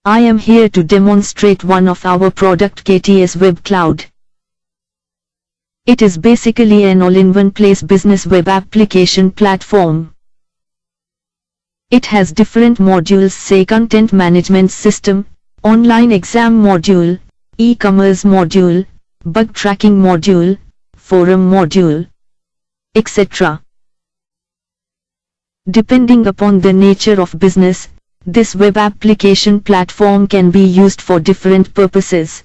I am here to demonstrate one of our product KTS WebCloud. It is basically an all-in-one place business web application platform. It has different modules, say content management system, online exam module, e-commerce module, bug tracking module, forum module, etc. Depending upon the nature of business, this web application platform can be used for different purposes.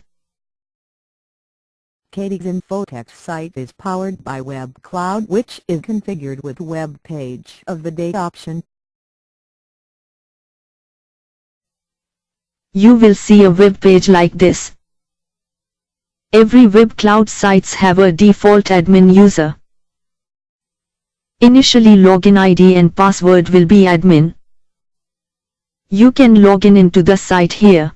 KT's InfoTech site is powered by WebCloud, which is configured with Web Page of the Day option. You will see a web page like this. Every WebCloud sites have a default admin user. Initially, login ID and password will be admin. You can log in into the site here.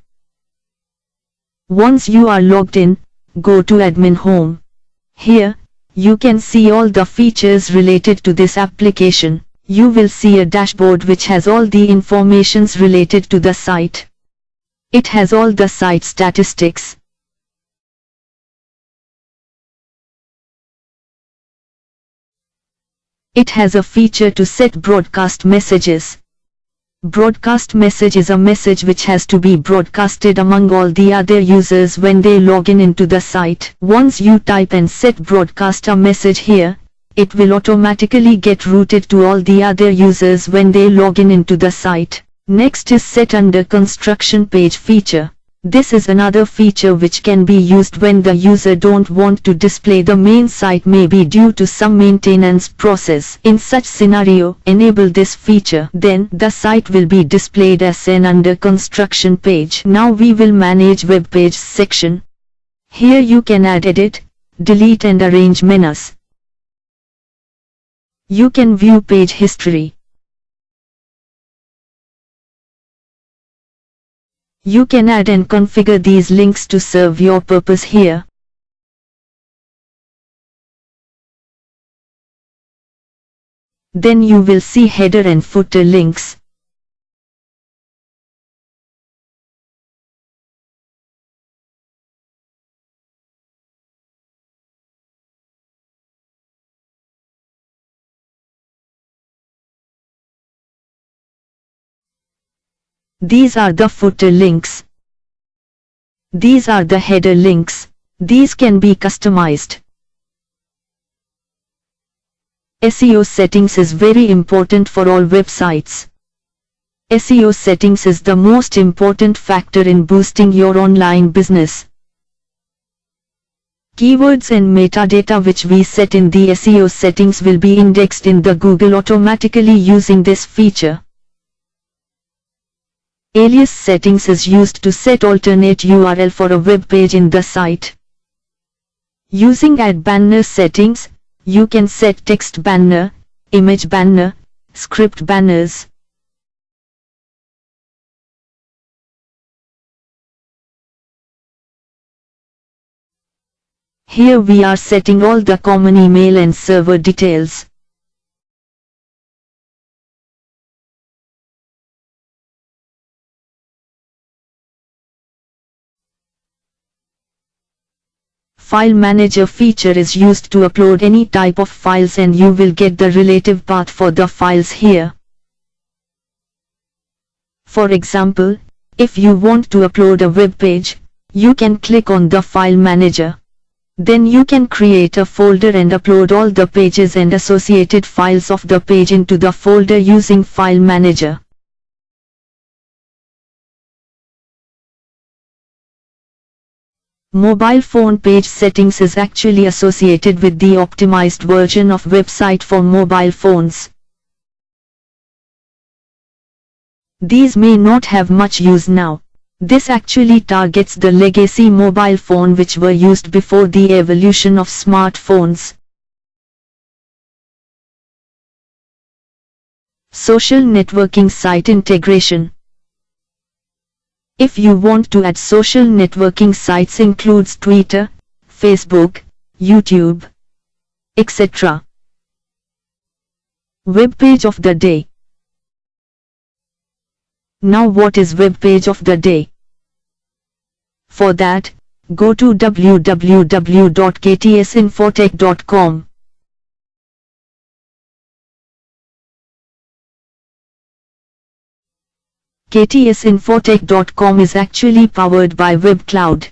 Once you are logged in, go to admin home. Here, you can see all the features related to this application. You will see a dashboard which has all the informations related to the site. It has all the site statistics. It has a feature to set broadcast messages. Broadcast message is a message which has to be broadcasted among all the other users when they log in into the site. Once you type and set broadcast a message here, it will automatically get routed to all the other users when they log in into the site. Next is set under construction page feature. This is another feature which can be used when the user don't want to display the main site, maybe due to some maintenance process. In such scenario, enable this feature. Then the site will be displayed as an under construction page. Now we will manage web page section. Here you can add, edit, delete and arrange menus. You can view page history. You can add and configure these links to serve your purpose here. Then you will see header and footer links. These are the footer links. These are the header links. These can be customized. SEO settings is very important for all websites. SEO settings is the most important factor in boosting your online business. Keywords and metadata which we set in the SEO settings will be indexed in the Google automatically using this feature. Alias settings is used to set alternate URL for a web page in the site. Using add banner settings, you can set text banner, image banner, script banners. Here we are setting all the common email and server details. File Manager feature is used to upload any type of files and you will get the relative path for the files here. For example, if you want to upload a web page, you can click on the File Manager. Then you can create a folder and upload all the pages and associated files of the page into the folder using File Manager. Mobile phone page settings is actually associated with the optimized version of website for mobile phones. These may not have much use now. This actually targets the legacy mobile phone which were used before the evolution of smartphones. Social networking site integration. If you want to add social networking sites includes Twitter, Facebook, YouTube, etc. Web page of the day. Now what is web page of the day? For that, go to www.ktsinfotech.com. ktsinfotech.com is actually powered by WebCloud.